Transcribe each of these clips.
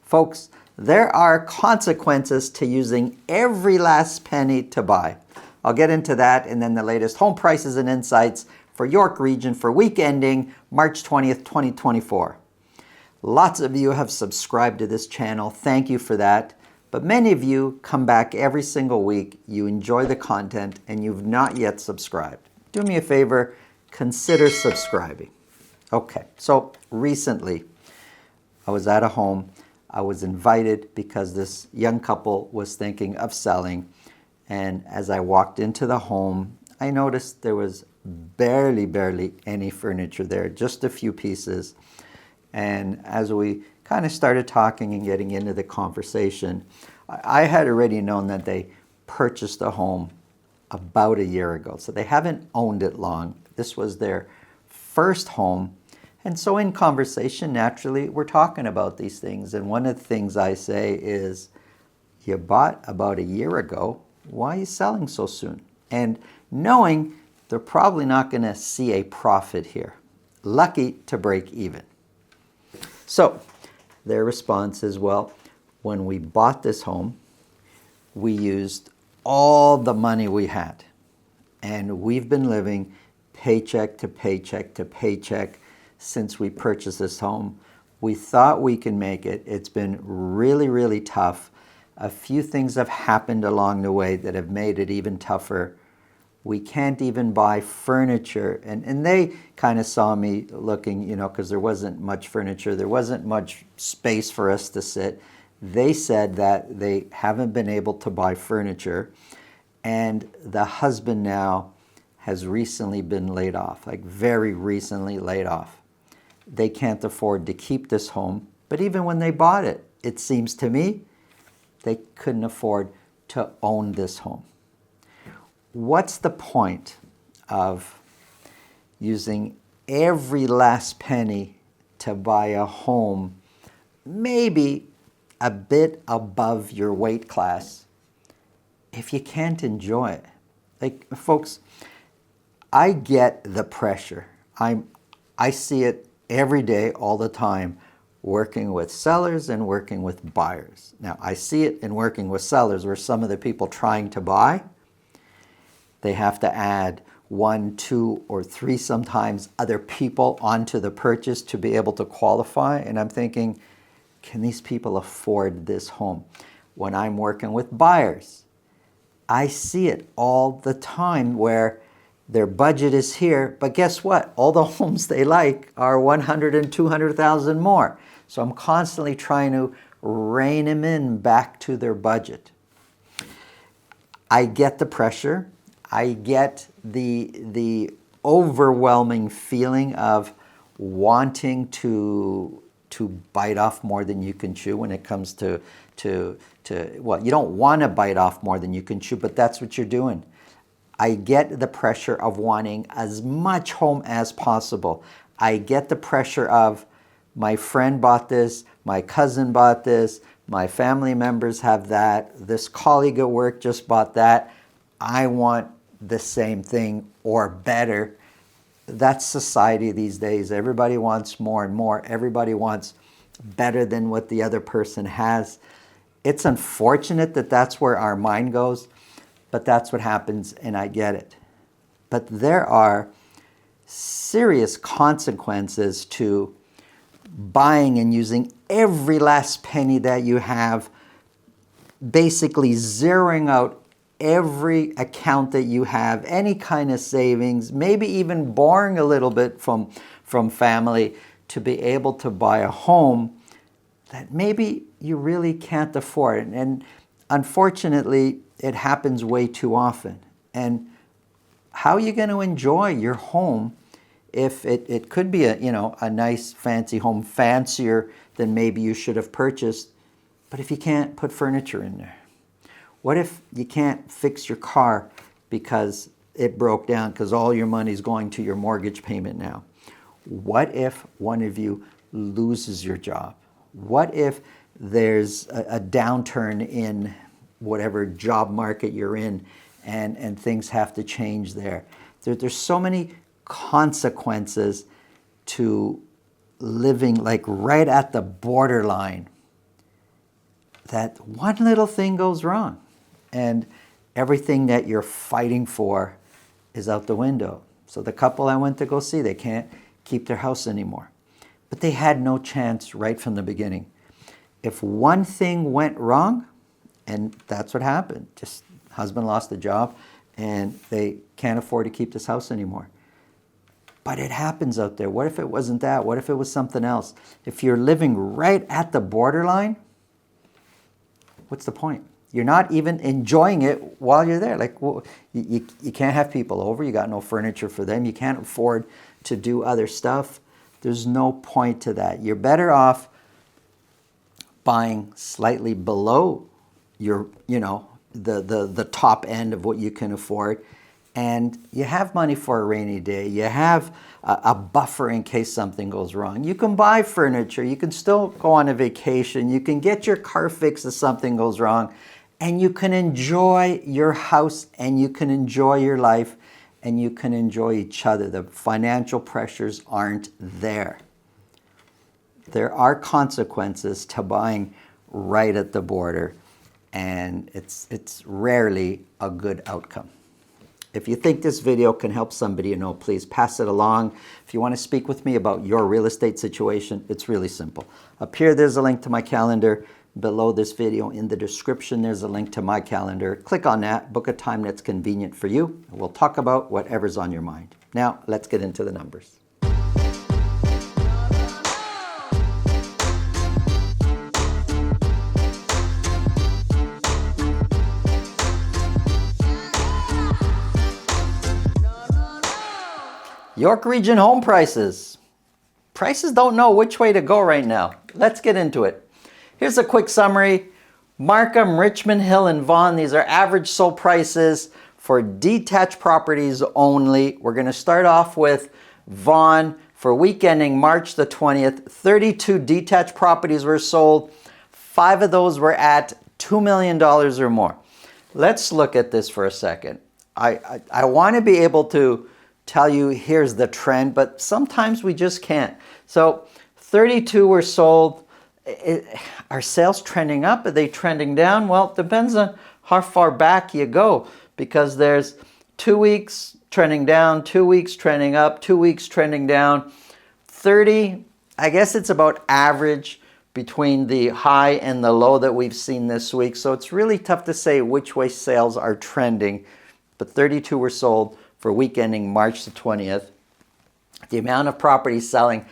Folks, there are consequences to using every last penny to buy. I'll get into that and then the latest home prices and insights for York Region for week ending March 20th, 2024. Lots of you have subscribed to this channel. Thank you for that. But many of you come back every single week. You enjoy the content and you've not yet subscribed. Do me a favor, consider subscribing. Okay, so recently I was at a home. I was invited because this young couple was thinking of selling. And as I walked into the home, I noticed there was barely any furniture there, just a few pieces. And as we kind of started talking and getting into the conversation, I had already known that they purchased a home about a year ago. So they haven't owned it long. This was their first home. And so in conversation, naturally, we're talking about these things. And one of the things I say is, you bought about a year ago. Why are you selling so soon? And knowing they're probably not going to see a profit here. Lucky to break even. So their response is, well, when we bought this home, we used all the money we had. And we've been living paycheck to paycheck to paycheck since we purchased this home. We thought we can make it. It's been really tough. A few things have happened along the way that have made it even tougher. We can't even buy furniture. And they kind of saw me looking, because there wasn't much furniture. There wasn't much space for us to sit. They said that they haven't been able to buy furniture. And the husband now has recently been laid off, like very recently laid off. They can't afford to keep this home. But even when they bought it, it seems to me, they couldn't afford to own this home. What's the point of using every last penny to buy a home, maybe a bit above your weight class, if you can't enjoy it? Like, folks, I get the pressure. I see it every day, all the time, working with sellers and working with buyers. Now, I see it in working with sellers where some of the people trying to buy, they have to add 1, 2, or 3 sometimes other people onto the purchase to be able to qualify. And I'm thinking, can these people afford this home? When I'm working with buyers, I see it all the time where their budget is here, but guess what? All the homes they like are 100 and 200,000 more. So I'm constantly trying to rein them in back to their budget. I get the pressure. I get the overwhelming feeling of wanting to bite off more than you can chew when it comes to well, you don't want to bite off more than you can chew, but that's what you're doing. I get the pressure of wanting as much home as possible. I get the pressure of my friend bought this, my cousin bought this, my family members have that, this colleague at work just bought that. I want the same thing or better. That's society these days. Everybody wants more and more. Everybody wants better than what the other person has. It's unfortunate that that's where our mind goes. But that's what happens, and I get it. But there are serious consequences to buying and using every last penny that you have, basically zeroing out every account that you have, any kind of savings, maybe even borrowing a little bit from family to be able to buy a home that maybe you really can't afford. And unfortunately, it happens way too often. And how are you going to enjoy your home if it could be a nice fancy home, fancier than maybe you should have purchased, but if you can't put furniture in there? What if you can't fix your car because it broke down because all your money's going to your mortgage payment now? What if one of you loses your job? What if there's a downturn in whatever job market you're in and things have to change there? There's so many consequences to living like right at the borderline that one little thing goes wrong and everything that you're fighting for is out the window. So the couple I went to go see, they can't keep their house anymore. But they had no chance right from the beginning. If one thing went wrong, and that's what happened, just husband lost the job and they can't afford to keep this house anymore. But it happens out there. What if it wasn't that? What if it was something else? If you're living right at the borderline, what's the point? You're not even enjoying it while you're there. Like, well, you can't have people over. You got no furniture for them. You can't afford to do other stuff. There's no point to that. You're better off buying slightly below your, the top end of what you can afford. And you have money for a rainy day. You have a buffer in case something goes wrong. You can buy furniture. You can still go on a vacation. You can get your car fixed if something goes wrong. And you can enjoy your house and you can enjoy your life and you can enjoy each other. The financial pressures aren't there. There are consequences to buying right at the border, and it's rarely a good outcome. If you think this video can help somebody you know, please pass it along. If you want to speak with me about your real estate situation, it's really simple. Up here, there's a link to my calendar. Below this video in the description, there's a link to my calendar. Click on that, book a time that's convenient for you, and we'll talk about whatever's on your mind. Now, let's get into the numbers. York Region home prices. Prices don't know which way to go right now. Let's get into it. Here's a quick summary. Markham, Richmond Hill, and Vaughan, these are average sold prices for detached properties only. We're going to start off with Vaughan for week ending March the 20th. 32 detached properties were sold. 5 of those were at $2 million or more. Let's look at this for a second. I want to be able to tell you here's the trend, but sometimes we just can't. So 32 were sold. Are sales trending up? Are they trending down? Well, it depends on how far back you go, because there's 2 weeks trending down, 2 weeks trending up, 2 weeks trending down. 30, I guess it's about average between the high and the low that we've seen this week. So it's really tough to say which way sales are trending, but 32 were sold for week ending March the 20th. The amount of properties selling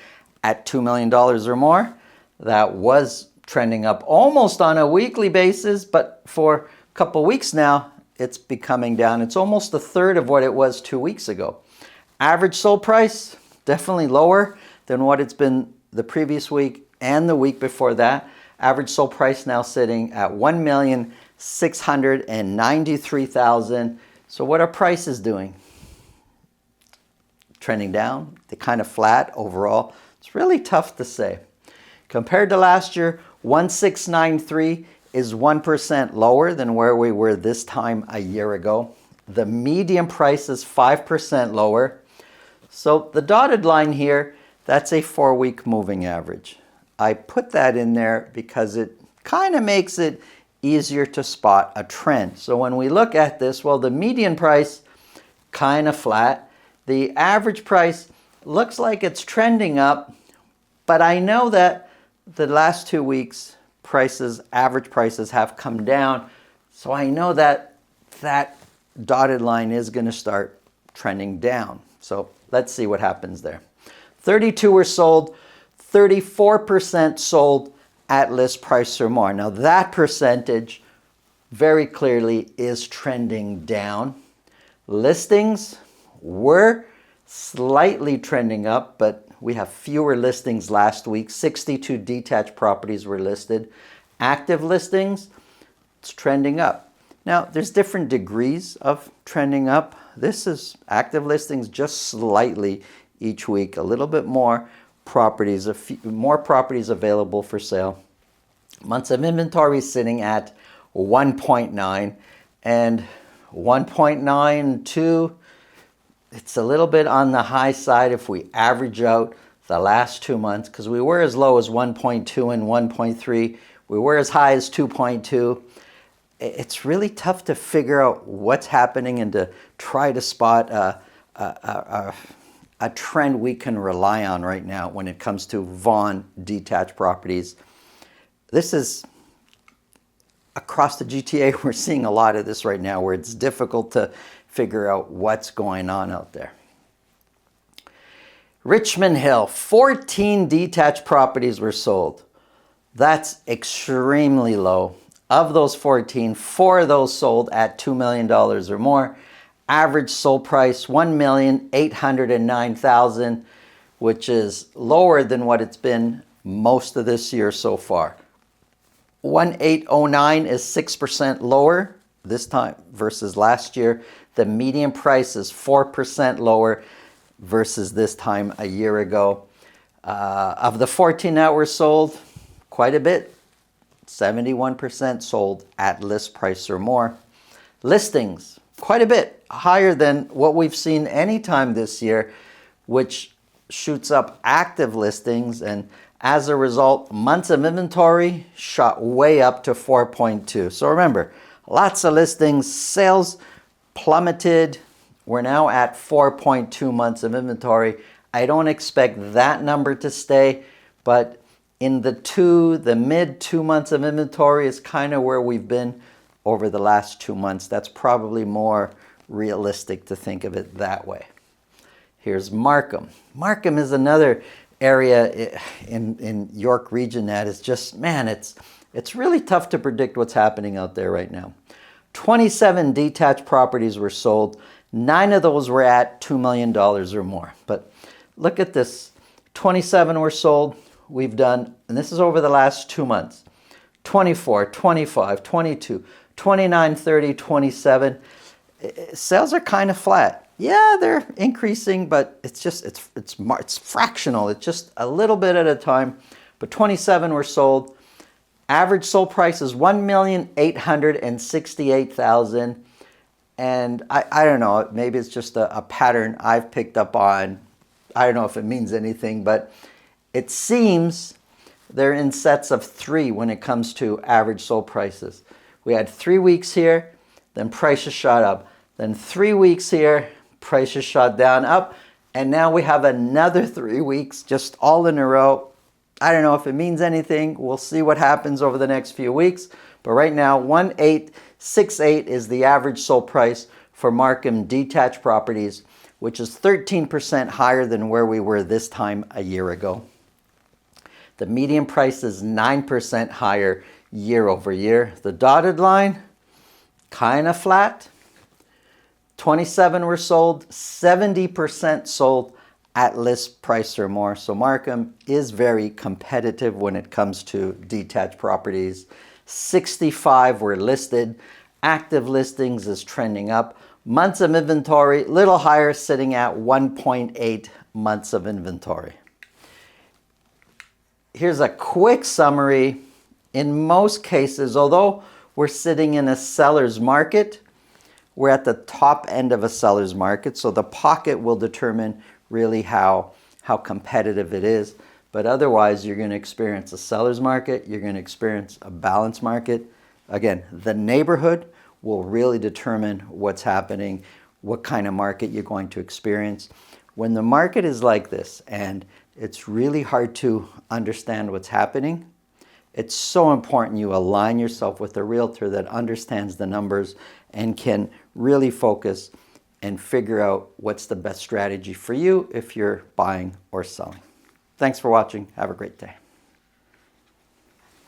at $2 million or more, that was trending up almost on a weekly basis, but for a couple weeks now, it's becoming down. It's almost a third of what it was 2 weeks ago. Average sold price, definitely lower than what it's been the previous week and the week before that. Average sold price now sitting at $1,693,000. So what are prices doing? Trending down, they're kind of flat overall. It's really tough to say. Compared to last year, 1,693 is 1% lower than where we were this time a year ago. The median price is 5% lower. So the dotted line here, that's a 4-week moving average. I put that in there because it kind of makes it easier to spot a trend. So when we look at this, well, the median price kind of flat. The average price looks like it's trending up, but I know that the last 2 weeks average prices have come down. So I know that that dotted line is going to start trending down. So let's see what happens there. 32 were sold, 34% sold at list price or more. Now that percentage very clearly is trending down. Listings were slightly trending up, but we have fewer listings last week. 62 detached properties were listed. Active listings, it's trending up. Now, there's different degrees of trending up. This is active listings just slightly each week, a little bit more properties, more properties available for sale. Months of inventory sitting at 1.9 and 1.92. It's a little bit on the high side if we average out the last 2 months, because we were as low as 1.2 and 1.3 We were as high as 2.2. It's really tough to figure out what's happening and to try to spot a trend we can rely on right now when it comes to Vaughan detached properties. This is across the GTA. We're seeing a lot of this right now where it's difficult to figure out what's going on out there. Richmond Hill, 14 detached properties were sold. That's extremely low. Of those 14, 4 of those sold at $2 million or more. Average sold price, $1,809,000, which is lower than what it's been most of this year so far. 1,809 is 6% lower this time versus last year. The median price is 4% lower versus this time a year ago. Of the 14 that were sold, quite a bit, 71% sold at list price or more. Listings, quite a bit higher than what we've seen anytime this year, which shoots up active listings, and as a result, months of inventory shot way up to 4.2. So remember, lots of listings, sales plummeted. We're now at 4.2 months of inventory. I don't expect that number to stay, but in the mid 2 months of inventory is kind of where we've been over the last 2 months. That's probably more realistic to think of it that way. Here's Markham. Markham is another area in York region that is just, man, it's really tough to predict what's happening out there right now. 27 detached properties were sold. 9 of those were at $2 million or more. But look at this. 27 were sold. We've done, and this is over the last 2 months, 24, 25, 22, 29, 30, 27. Sales are kind of flat. Yeah, they're increasing, but it's fractional. It's just a little bit at a time. But 27 were sold. Average sold price is $1,868,000. And I don't know, maybe it's just a pattern I've picked up on. I don't know if it means anything, but it seems they're in sets of 3 when it comes to average sold prices. We had 3 weeks here, then prices shot up. Then 3 weeks here, prices shot down, up. And now we have another 3 weeks just all in a row. I don't know if it means anything. We'll see what happens over the next few weeks. But right now, 1,868 is the average sold price for Markham detached properties, which is 13% higher than where we were this time a year ago. The median price is 9% higher year over year. The dotted line, kind of flat. 27 were sold, 70% sold at list price or more. So Markham is very competitive when it comes to detached properties. 65 were listed. Active listings is trending up. Months of inventory, little higher, sitting at 1.8 months of inventory. Here's a quick summary. In most cases, although we're sitting in a seller's market, we're at the top end of a seller's market. So the pocket will determine really how competitive it is. But otherwise, you're going to experience a seller's market. You're going to experience a balanced market. Again, the neighborhood will really determine what's happening, what kind of market you're going to experience. When the market is like this and it's really hard to understand what's happening, it's so important you align yourself with a realtor that understands the numbers and can really focus and figure out what's the best strategy for you if you're buying or selling. Thanks for watching. Have a great day.